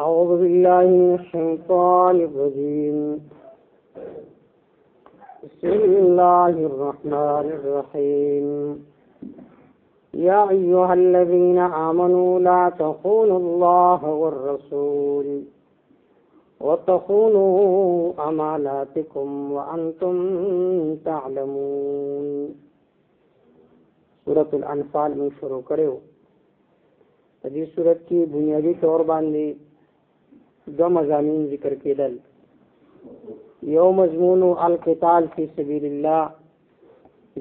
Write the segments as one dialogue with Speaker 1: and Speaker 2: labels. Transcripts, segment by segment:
Speaker 1: أعوذ بالله من الشيطان الرجيم بسم الله الرحمن الرحيم يا أيها الذين آمنوا لا تخونوا الله والرسول وتخونوا أماناتكم وأنتم تعلمون سورة الانفال میں شروع کرے ہو حدیث سورت کی بنیادی طور باندې دو مضامین ذکر کېدل. یو مضمون القتال فی سبیل اللہ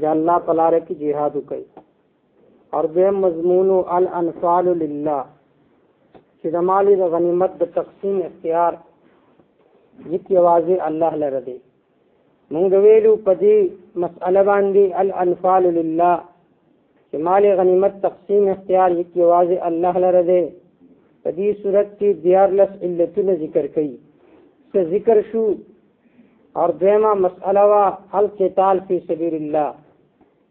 Speaker 1: جا اللہ په لاره کې جهاد وکړي، اور دویم مضمون الانفال للہ چې د مال د غنیمت د تقسیم اختیار ذکر واضح الله لره دی. موږ ویلو په دې مسأله باندې الانفال للہ کہ مال غنیمت تقسیم اختیار ذکر واضح الله لره دی. په دې صورت کې دیارلس علتونه ذکر کړي څه ذکر شو، اور دویمه مسئله وا القتال فی سبیل الله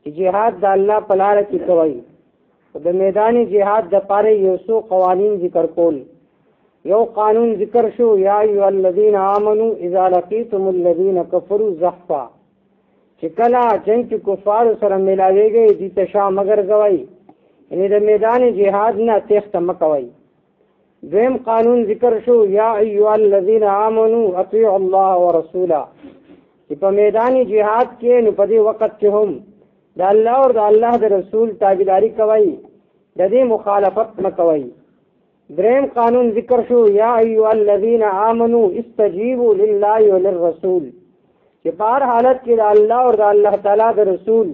Speaker 1: چې جهاد د الله په لاره کې کوي. د میدان جهاد د پاره یو څو قوانین ذکر کول. یو قانون ذکر شو یا ایها الذین آمنوا اذا لقیتم الذین کفروا زحفا، چې کله جنگ کې کفار سره ملاویږي دي ته شا مگر غوي، یعنی د میدان جهاد نه تخت مکوي. دویم قانون ذکر شو یا ایها الذین آمنوا اطیعوا الله ورسوله، چې په میدان جهاد کې نو په دې وخت کې هم د الله او د الله د رسول تابعداري کوي، د دې مخالفت مکوي. دریم قانون ذکر شو یا ایها الذین آمنوا استجیبوا لله وللرسول، چې په هر حالت کې د الله او د الله تعالی د رسول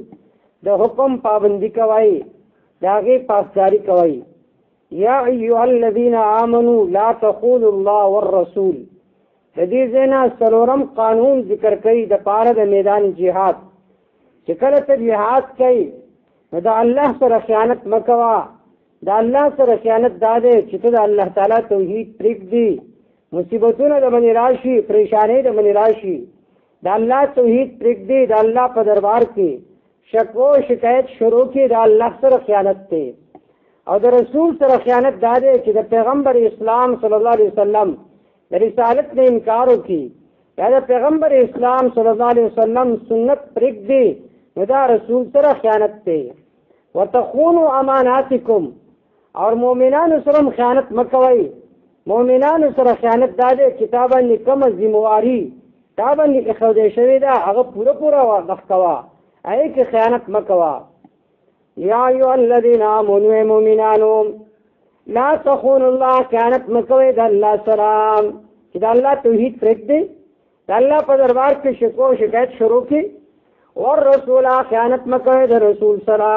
Speaker 1: د حکم پابندي کوي، د هغې پاسداري کوي. یا ایها الذین آمنوا لا تخونوا الله والرسول، د دې ځای نه څلورم قانون ذکر کوي د پاره د میدان جهاد، چې کله ته جهاد کوي نو د الله سره خیانت مه کوه. د الله سره خیانت دا دی چې ته د الله تعالی توحید پرېږدي، مصیبتونه د باندې راشي، پریشانۍ د باندې راشي، د الله توحید پرېږدي، د الله په دربار کې شکو شکایت شروع کړي، د الله سره خیانت دی. او د رسول سره خیانت دا دی چې د پیغمبر اسلام صلی الله علیه وسلم د رسالت نه انکار وکړي، یا د پیغمبر اسلام صلی الله علیه وسلم سنت پرېږدي، نو دا رسول سره خیانت دی. وتخونوا اماناتکم، اور مومنانو سره خیانت مکوئ. مومنانو سره خیانت دا دی چې تا باندې کومه ذمہواري تا باندې اخودې شوې ده هغه پوره واضح کوه، هغې کې خیانت مکوه. یا ایها الذین آمنوا مومنانو لا تخونوا الله، خیانت مکوئ د الله سره، چې د الله توحید پرېږدئ، د الله په دربار کې شکو شکایت شروع کړي. والرسول، خیانت مکوئ د رسول سره.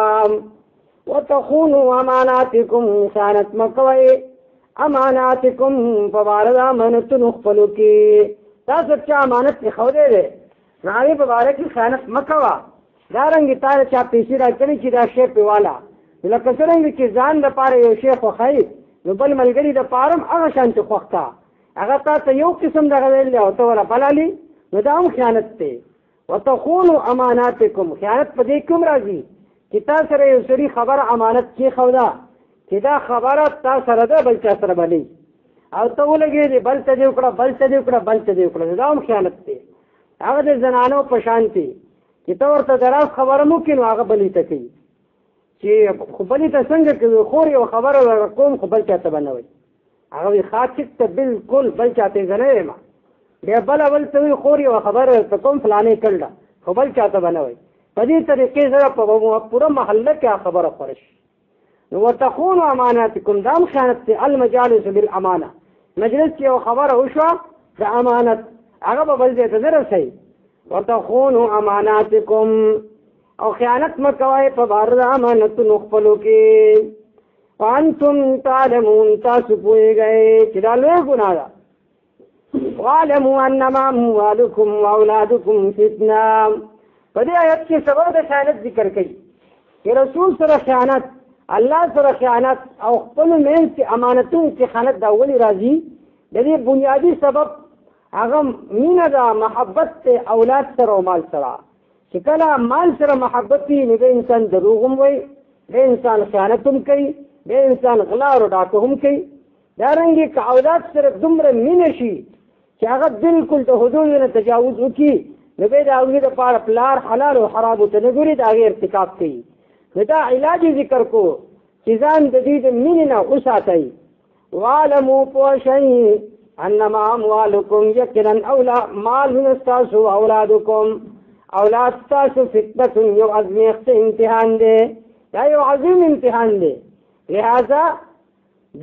Speaker 1: وتخونوا اماناتکم، خیانت مکوئ اماناتکم په باره د امانتونو خپلو کې. تاسو چا امانت ایښودی دی نو هغې په باره کې خیانت مه کوه. دارنګې تا د چا پیسې راکړي چې دا شی پې واله، نو لکه څرنګه چې ځان دپاره یو شی خوښوي نو بل ملګري دپاره هم هغه شانتې خوښ کړه. هغه تا ته یو قسم دغه ویل دی او ته وله بل علي، نو دا هم خیانت دی. وتخونوا اماناتکم، خیانت په دې کوم راځي چې تا سره یو سړي خبره امانت کېښوده چې دا خبره تا سره ده بل چا سره به نه، او ته ولګېدې بل ته دې وکړه بل ته دې وکړه بل ته دې وکړه، دا هم خیانت دی. هغه د زنانو په شانتې چې ته ورته د راز خبره مو کړي نو هغه بلې ته کوي، چې خو بلې ته څنګه کوي، خور یو خبره ورته کوم خو بل چا ته به نه وایي. هغه وایي خاطب ته بالکل بل چا ته زه نه یم، بیا بله بل ته وایي خور یوه خبره ورته کوم فلانې کړله خو بل چا ته به نه وایي. په دې طریقې سره په پوره محله کې خبره خوره شي. نو وتخونوا اماناتکم، دا هم خیانت دی. المجالس بالامانه، مجلس کې یو خبره وشوه د امانت، هغه به بل ځای ته نه رسوي. وتخونوا اماناتکم، او خیانت مه کوئ په باره د امانتونو خپلو کې. وانتم تعلمون، تاسو پوهېږئ چې دا لویه ګناه ده. واعلموا انما اموالکم واولادکم فتنه، په دې آیت کې سبب د خیانت ذکر کوي چې رسول سره خیانت، الله سره خیانت، او خپلو منځ کې امانتونو کې خیانت دا ولې راځي؟ د دې بنیادي سبب هغه مینه ده، محبت دی اولاد سره او مال سره. چې کله مال سره محبت وي نو د انسان دروغ هم وایي، د انسان خیانت هم کوي، د انسان غلا او ډاکه هم کوي. دارنګه که اولاد سره دومره مینه شي چې هغه بالکل د حدود نه تجاوز وکړي نو به د هغوی دپاره پلار حلال او حرامو ته نه ګوري، د هغې ارتکاب کوي. نو دا علاج ذکر کو چې ځان د دې د مینې نه وساتئ. واعلموا پوه شئ انما اموالکم یقینا مالونه ستاسو اولادکم اولاد ستاسو فتنة یو ازمیښت امتحان دی، دا یو عظیم امتحان دی. لہذا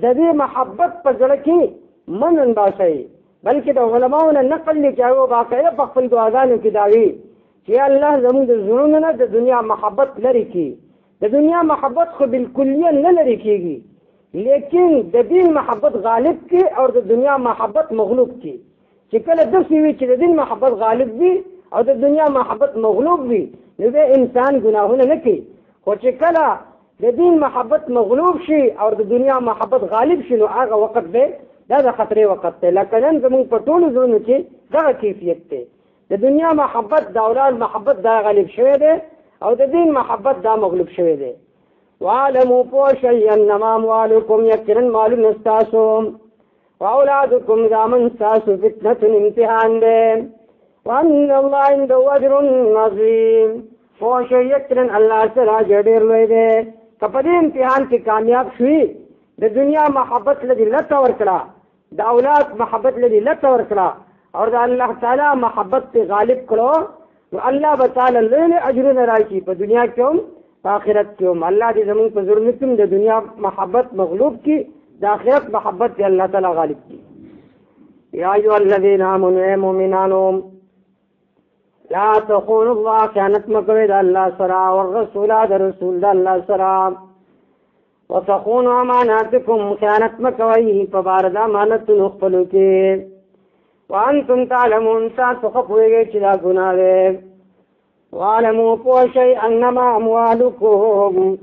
Speaker 1: د دې محبت په زړه کې من انباسئ. بلکې د علماو نه نقل دی چې هغه واقعه په خپل دعاګانو کې داوي چې الله زموږ د زړونو نه د دنیا محبت لرې کړي. د دنیا محبت خو بالکلیه نه لرې کېږي، لیکن د دین محبت غالب کی اور د دنیا محبت مغلوب کی. چې کله داسې وي چې د دین محبت غالب وي او د دنیا محبت مغلوب وي نو به انسان ګناهونه نه کوي. خو چې کله د دین محبت مغلوب شي او د دنیا محبت غالب شي نو هغه وخت به دا د خطرې وخت دی. لکه نن زموږ په ټولو زړونو کې دغه کیفیت دی. د دنیا محبت د اولاد محبت دا غالب شوی دی او د دین محبت دا مغلوب شوی دی. وعلموا پوشی انما اموالکم یقینا مالون استاسو واولادکم زامن استاسو فتنة امتحان دے وان اللہ عنده اجر عظیم. پوشی یقینا اللہ سره اجر ډیر لوی دی. که په دې امتحان کې کامیاب شوي د دنیا محبت لدی لته ورکړه، د اولاد محبت لدی لته ورکړه اور د الله تعالی محبت ته غالب کړو نو الله به تعالی لوی اجرونه راکړي په دنیا کې هم په آخرت کې هم. الله دې زموږ په زړونو کې د دنیا محبت مغلوب کړي، د آخرت محبت دې الله تعالی غالب کړي. یا ایها الذین آمنوا اے مؤمنانو لا تخونوا الله خیانت مکوئ د الله سره او رسول د رسول د الله سره وتخونوا اماناتکم خیانت مکوئ په بار د امانتونو خپلو کې وانتم تعلمون تاسو خو پوهیږئ چې دا ګناه دی. وعلموا پوشی انما اموالکم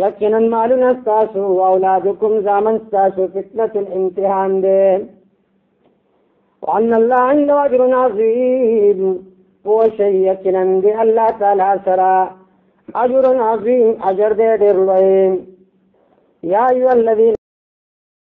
Speaker 1: یقینا مالون ستاسو و اولادکم زامن ستاسو فتنة امتحان دے وان اللہ عنده اجر عظیم. پوشی یقینا دی اللہ تعالی سرا اجر عظیم اجر دے ډیر لوی. یا ایها الذین